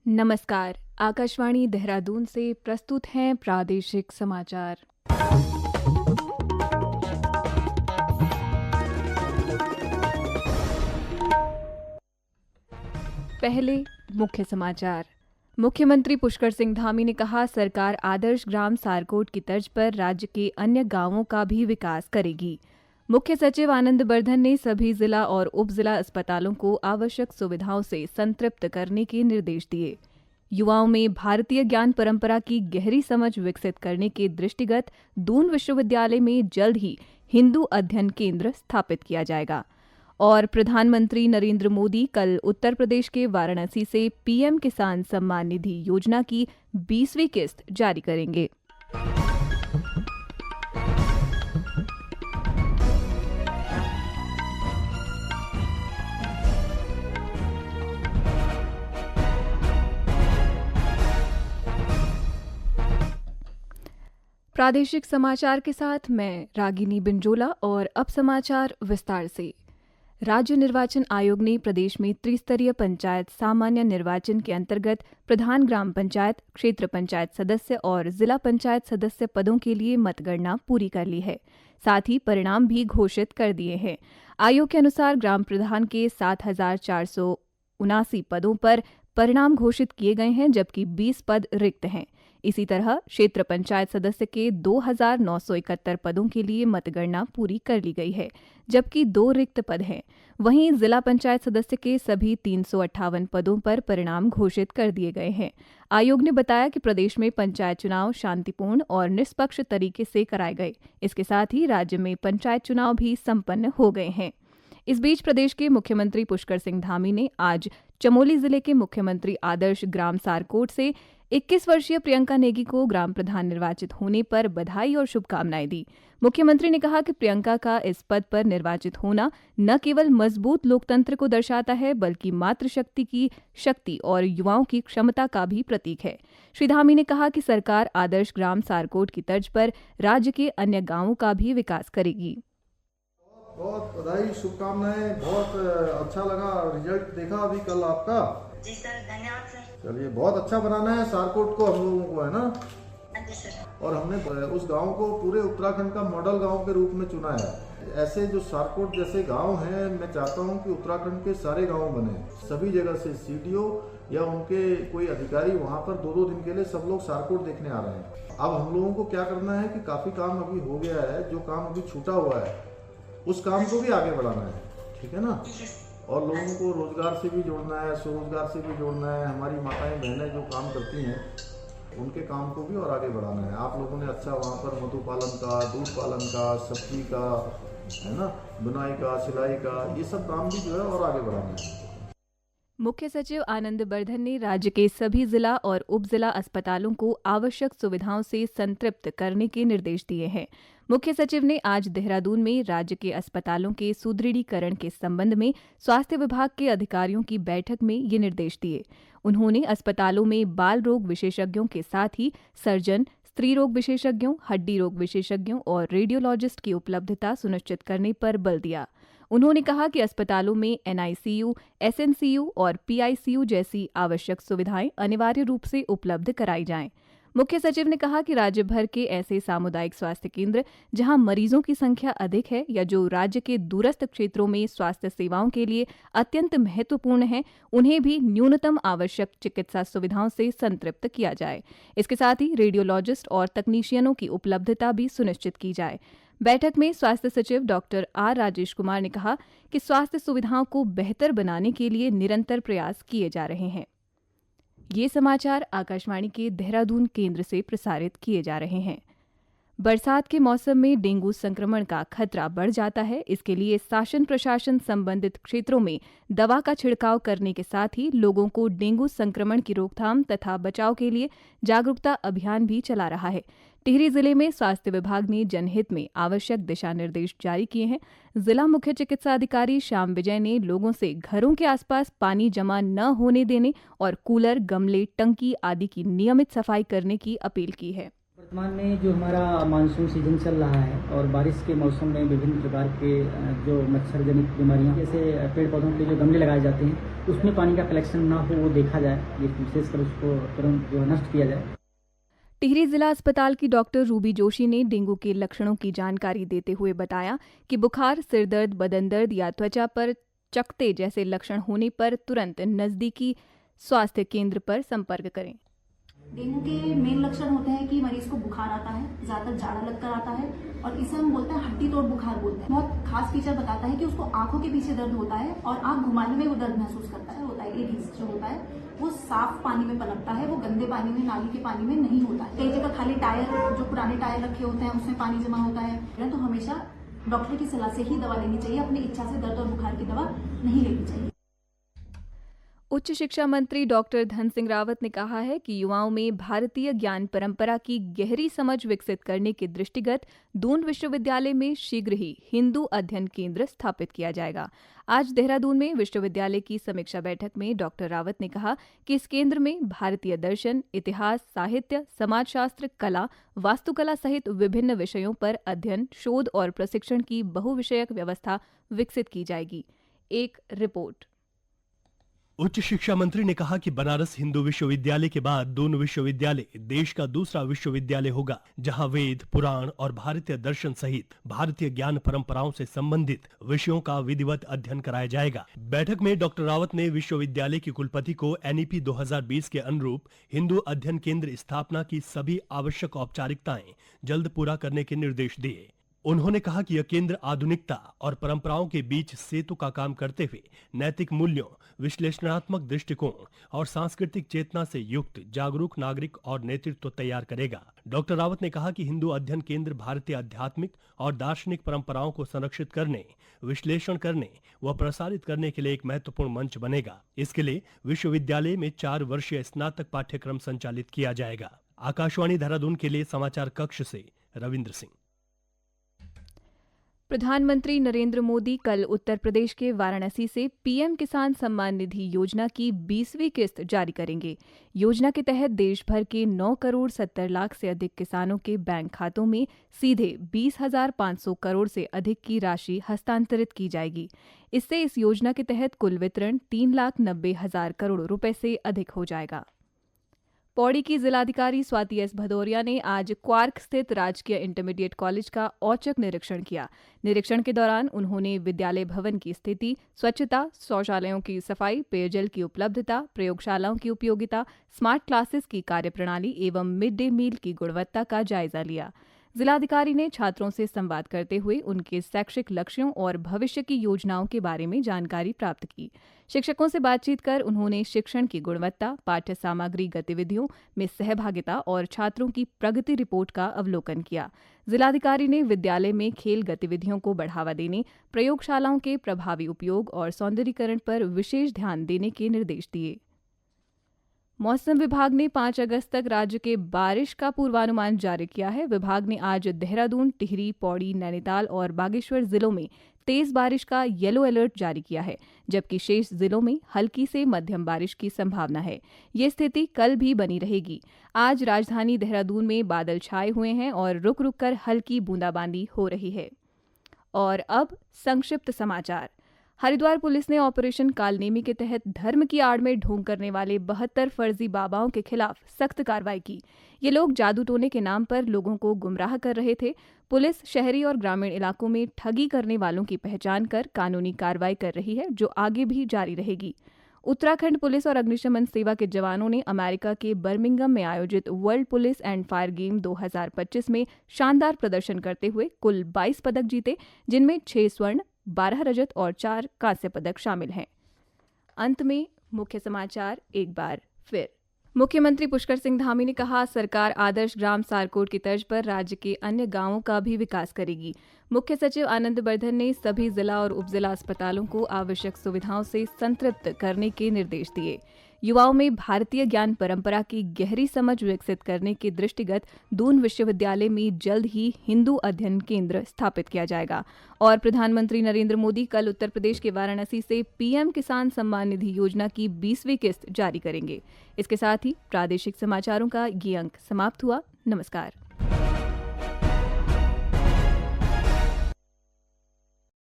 नमस्कार। आकाशवाणी देहरादून से प्रस्तुत हैं प्रादेशिक समाचार। पहले मुख्य समाचार। मुख्यमंत्री पुष्कर सिंह धामी ने कहा, सरकार आदर्श ग्राम सारकोट की तर्ज पर राज्य के अन्य गांवों का भी विकास करेगी। मुख्य सचिव आनंद बर्धन ने सभी जिला और उप जिला अस्पतालों को आवश्यक सुविधाओं से संतृप्त करने के निर्देश दिए। युवाओं में भारतीय ज्ञान परंपरा की गहरी समझ विकसित करने के दृष्टिगत दून विश्वविद्यालय में जल्द ही हिंदू अध्ययन केंद्र स्थापित किया जाएगा। और प्रधानमंत्री नरेंद्र मोदी कल उत्तर प्रदेश के वाराणसी से पीएम किसान सम्मान निधि योजना की 20वीं किस्त जारी करेंगे। प्रादेशिक समाचार के साथ मैं रागिनी बिंजोला। और अब समाचार विस्तार से। राज्य निर्वाचन आयोग ने प्रदेश में त्रिस्तरीय पंचायत सामान्य निर्वाचन के अंतर्गत प्रधान ग्राम पंचायत, क्षेत्र पंचायत सदस्य और जिला पंचायत सदस्य पदों के लिए मतगणना पूरी कर ली है। साथ ही परिणाम भी घोषित कर दिए हैं। आयोग के अनुसार ग्राम प्रधान के 7,479 पदों पर परिणाम घोषित किए गए हैं, जबकि 20 पद रिक्त हैं। इसी तरह क्षेत्र पंचायत सदस्य के 2,971 पदों के लिए मतगणना पूरी कर ली गई है, जबकि 2 रिक्त पद हैं। वहीं जिला पंचायत सदस्य के सभी 358 पदों पर परिणाम घोषित कर दिए गए हैं। आयोग ने बताया कि प्रदेश में पंचायत चुनाव शांतिपूर्ण और निष्पक्ष तरीके से कराए गए। इसके साथ ही राज्य में पंचायत चुनाव भी संपन्न हो गए हैं। इस बीच प्रदेश के मुख्यमंत्री पुष्कर सिंह धामी ने आज चमोली जिले के मुख्यमंत्री आदर्श ग्राम सारकोट से 21 वर्षीय प्रियंका नेगी को ग्राम प्रधान निर्वाचित होने पर बधाई और शुभकामनाएं दी। मुख्यमंत्री ने कहा कि प्रियंका का इस पद पर निर्वाचित होना न केवल मजबूत लोकतंत्र को दर्शाता है, बल्कि मातृशक्ति की शक्ति और युवाओं की क्षमता का भी प्रतीक है। श्री धामी ने कहा कि सरकार आदर्श ग्राम सारकोट की तर्ज पर राज्य के अन्य गांवों का भी विकास करेगी। बहुत बधाई, शुभकामनाएं। बहुत अच्छा लगा रिजल्ट देखा अभी कल आपका। जी सर, धन्यवाद सर। चलिए, बहुत अच्छा बनाना है सारकोट को हम लोगों को, है ना। हाँ जी सर। और हमने उस गांव को पूरे उत्तराखंड का मॉडल गांव के रूप में चुना है। ऐसे जो सारकोट जैसे गांव हैं, मैं चाहता हूं कि उत्तराखंड के सारे गांव बने। सभी जगह से सीडीओ या उनके कोई अधिकारी वहां पर 2-2 दिन के लिए सब लोग सारकोट देखने आ रहे हैं। अब हम लोगों को क्या करना है कि काफी काम अभी हो गया है, जो काम अभी छूटा हुआ है उस काम को भी आगे बढ़ाना है, ठीक है ना। और लोगों को रोजगार से भी जोड़ना है, स्वरोजगार से भी जोड़ना है। हमारी माताएं बहनें जो काम करती हैं उनके काम को भी और आगे बढ़ाना है। आप लोगों ने अच्छा वहाँ पर मधु पालन का, दूध पालन का, सब्जी का, है ना, बुनाई का, सिलाई का, ये सब काम भी जो है और आगे बढ़ाना है। मुख्य सचिव आनंद बर्धन ने राज्य के सभी जिला और उप जिला अस्पतालों को आवश्यक सुविधाओं से संतृप्त करने के निर्देश दिए हैं। मुख्य सचिव ने आज देहरादून में राज्य के अस्पतालों के सुदृढ़ीकरण के संबंध में स्वास्थ्य विभाग के अधिकारियों की बैठक में ये निर्देश दिए। उन्होंने अस्पतालों में बाल रोग विशेषज्ञों के साथ ही सर्जन, स्त्री रोग विशेषज्ञों, हड्डी रोग विशेषज्ञों और रेडियोलॉजिस्ट की उपलब्धता सुनिश्चित करने पर बल दिया। उन्होंने कहा कि अस्पतालों में एनआईसीयू, एसएनसीयू और पीआईसीयू जैसी आवश्यक सुविधाएं अनिवार्य रूप से उपलब्ध कराई जाएं। मुख्य सचिव ने कहा कि राज्य भर के ऐसे सामुदायिक स्वास्थ्य केंद्र जहां मरीजों की संख्या अधिक है या जो राज्य के दूरस्थ क्षेत्रों में स्वास्थ्य सेवाओं के लिए अत्यंत महत्वपूर्ण हैं, उन्हें भी न्यूनतम आवश्यक चिकित्सा सुविधाओं से संतृप्त किया जाए। इसके साथ ही रेडियोलॉजिस्ट और तकनीशियनों की उपलब्धता भी सुनिश्चित की जाए। बैठक में स्वास्थ्य सचिव डॉक्टर आर राजेश कुमार ने कहा कि स्वास्थ्य सुविधाओं को बेहतर बनाने के लिए निरंतर प्रयास किए जा रहे हैं। ये समाचार आकाशवाणी के देहरादून केंद्र से प्रसारित किए जा रहे हैं। बरसात के मौसम में डेंगू संक्रमण का खतरा बढ़ जाता है। इसके लिए शासन प्रशासन संबंधित क्षेत्रों में दवा का छिड़काव करने के साथ ही लोगों को डेंगू संक्रमण की रोकथाम तथा बचाव के लिए जागरूकता अभियान भी चला रहा है। टिहरी जिले में स्वास्थ्य विभाग ने जनहित में आवश्यक दिशा निर्देश जारी किए हैं। जिला मुख्य चिकित्सा अधिकारी श्याम विजय ने लोगों से घरों के आसपास पानी जमा न होने देने और कूलर, गमले, टंकी आदि की नियमित सफाई करने की अपील की है। वर्तमान में जो हमारा मानसून सीजन चल रहा है और बारिश के मौसम में विभिन्न प्रकार के जो मच्छर जनित बीमारियां, जैसे पेड़ पौधों के जो गमले लगाए जाते हैं उसमें पानी का कलेक्शन ना हो वो देखा जाए, ये विशेषकर उसको तुरंत जो है नष्ट किया जाए। टिहरी जिला अस्पताल की डॉक्टर रूबी जोशी ने डेंगू के लक्षणों की जानकारी देते हुए बताया कि बुखार, सिरदर्द, बदन दर्द या त्वचा पर चकत्ते जैसे लक्षण होने पर तुरंत नजदीकी स्वास्थ्य केंद्र पर संपर्क करें। डेंगू के मेन लक्षण होते हैं कि मरीज को बुखार आता है, ज्यादातर जाड़ा लगकर आता है और इसे हम बोलते हैं हड्डी तोड़ बुखार बोलते हैं। बहुत खास फीचर बताता है कि उसको आंखों के पीछे दर्द होता है और आंख घुमाने में वो दर्द महसूस करता है। एडीज जो होता है वो साफ पानी में पनपता है, वो गंदे पानी में, नाली के पानी में नहीं होता है। कई जगह खाली टायर, जो पुराने टायर रखे होते हैं उसमें पानी जमा होता है। तो हमेशा डॉक्टर की सलाह से ही दवा लेनी चाहिए, अपनी इच्छा से दर्द और बुखार की दवा नहीं लेनी चाहिए। उच्च शिक्षा मंत्री डॉक्टर धन सिंह रावत ने कहा है कि युवाओं में भारतीय ज्ञान परंपरा की गहरी समझ विकसित करने के दृष्टिगत दून विश्वविद्यालय में शीघ्र ही हिंदू अध्ययन केंद्र स्थापित किया जाएगा। आज देहरादून में विश्वविद्यालय की समीक्षा बैठक में डॉक्टर रावत ने कहा कि इस केंद्र में भारतीय दर्शन, इतिहास, साहित्य, समाजशास्त्र, कला, वास्तुकला सहित विभिन्न विषयों पर अध्ययन, शोध और प्रशिक्षण की बहुविषयक व्यवस्था विकसित की जाएगी। एक रिपोर्ट। उच्च शिक्षा मंत्री ने कहा कि बनारस हिंदू विश्वविद्यालय के बाद दून विश्वविद्यालय देश का दूसरा विश्वविद्यालय होगा जहां वेद, पुराण और भारतीय दर्शन सहित भारतीय ज्ञान परंपराओं से संबंधित विषयों का विधिवत अध्ययन कराया जाएगा। बैठक में डॉक्टर रावत ने विश्वविद्यालय के कुलपति को एनईपी 2020 के अनुरूप हिंदू अध्ययन केंद्र स्थापना की सभी आवश्यक औपचारिकताएं जल्द पूरा करने के निर्देश दिए। उन्होंने कहा कि यह केंद्र आधुनिकता और परंपराओं के बीच सेतु का काम करते हुए नैतिक मूल्यों, विश्लेषणात्मक दृष्टिकोण और सांस्कृतिक चेतना से युक्त जागरूक नागरिक और नेतृत्व तैयार करेगा। डॉक्टर रावत ने कहा कि हिंदू अध्ययन केंद्र भारतीय आध्यात्मिक और दार्शनिक परंपराओं को संरक्षित करने, विश्लेषण करने व प्रसारित करने के लिए एक महत्वपूर्ण मंच बनेगा। इसके लिए विश्वविद्यालय में 4 वर्षीय स्नातक पाठ्यक्रम संचालित किया जाएगा। आकाशवाणी देहरादून के लिए समाचार कक्ष से रविंद्र सिंह। प्रधानमंत्री नरेंद्र मोदी कल उत्तर प्रदेश के वाराणसी से पीएम किसान सम्मान निधि योजना की 20वीं किस्त जारी करेंगे। योजना के तहत देश भर के 9 करोड़ 70 लाख से अधिक किसानों के बैंक खातों में सीधे 20,500 करोड़ से अधिक की राशि हस्तांतरित की जाएगी। इससे इस योजना के तहत कुल वितरण 3,90,000 करोड़ रुपए से अधिक हो जाएगा। पौड़ी की जिलाधिकारी स्वाति एस भदौरिया ने आज क्वार्क स्थित राजकीय इंटरमीडिएट कॉलेज का औचक निरीक्षण किया। निरीक्षण के दौरान उन्होंने विद्यालय भवन की स्थिति, स्वच्छता, शौचालयों की सफाई, पेयजल की उपलब्धता, प्रयोगशालाओं की उपयोगिता, स्मार्ट क्लासेस की कार्यप्रणाली एवं मिड डे मील की गुणवत्ता का जायजा लिया। जिलाधिकारी ने छात्रों से संवाद करते हुए उनके शैक्षिक लक्ष्यों और भविष्य की योजनाओं के बारे में जानकारी प्राप्त की। शिक्षकों से बातचीत कर उन्होंने शिक्षण की गुणवत्ता, पाठ्य सामग्री गतिविधियों में सहभागिता और छात्रों की प्रगति रिपोर्ट का अवलोकन किया। जिलाधिकारी ने विद्यालय में खेल गतिविधियों को बढ़ावा देने, प्रयोगशालाओं के प्रभावी उपयोग और सौंदर्यीकरण पर विशेष ध्यान देने के निर्देश दिए। मौसम विभाग ने 5 अगस्त तक राज्य के बारिश का पूर्वानुमान जारी किया है। विभाग ने आज देहरादून, टिहरी, पौड़ी, नैनीताल और बागेश्वर जिलों में तेज बारिश का येलो अलर्ट जारी किया है, जबकि शेष जिलों में हल्की से मध्यम बारिश की संभावना है। ये स्थिति कल भी बनी रहेगी। आज राजधानी देहरादून में बादल छाए हुए हैं और रुक रुक कर हल्की बूंदाबांदी हो रही है। और अब संक्षिप्त समाचार। हरिद्वार पुलिस ने ऑपरेशन कालनेमी के तहत धर्म की आड़ में ढोंग करने वाले 72 फर्जी बाबाओं के खिलाफ सख्त कार्रवाई की। ये लोग जादू टोने के नाम पर लोगों को गुमराह कर रहे थे। पुलिस शहरी और ग्रामीण इलाकों में ठगी करने वालों की पहचान कर कानूनी कार्रवाई कर रही है, जो आगे भी जारी रहेगी। उत्तराखंड पुलिस और अग्निशमन सेवा के जवानों ने अमेरिका के बर्मिंघम में आयोजित world police and fire game 2025 में शानदार प्रदर्शन करते हुए कुल 22 पदक जीते, जिनमें 6 स्वर्ण, 12 रजत और 4 कांस्य पदक शामिल हैं। अंत में मुख्य समाचार एक बार फिर। मुख्यमंत्री पुष्कर सिंह धामी ने कहा, सरकार आदर्श ग्राम सारकोट की तर्ज पर राज्य के अन्य गांवों का भी विकास करेगी। मुख्य सचिव आनंद बर्धन ने सभी जिला और उपजिला अस्पतालों को आवश्यक सुविधाओं से संतृप्त करने के निर्देश दिए। युवाओं में भारतीय ज्ञान परंपरा की गहरी समझ विकसित करने के दृष्टिगत दून विश्वविद्यालय में जल्द ही हिंदू अध्ययन केंद्र स्थापित किया जाएगा। और प्रधानमंत्री नरेंद्र मोदी कल उत्तर प्रदेश के वाराणसी से पीएम किसान सम्मान निधि योजना की 20वीं किस्त जारी करेंगे। इसके साथ ही प्रादेशिक समाचारों का ये अंक समाप्त हुआ। नमस्कार।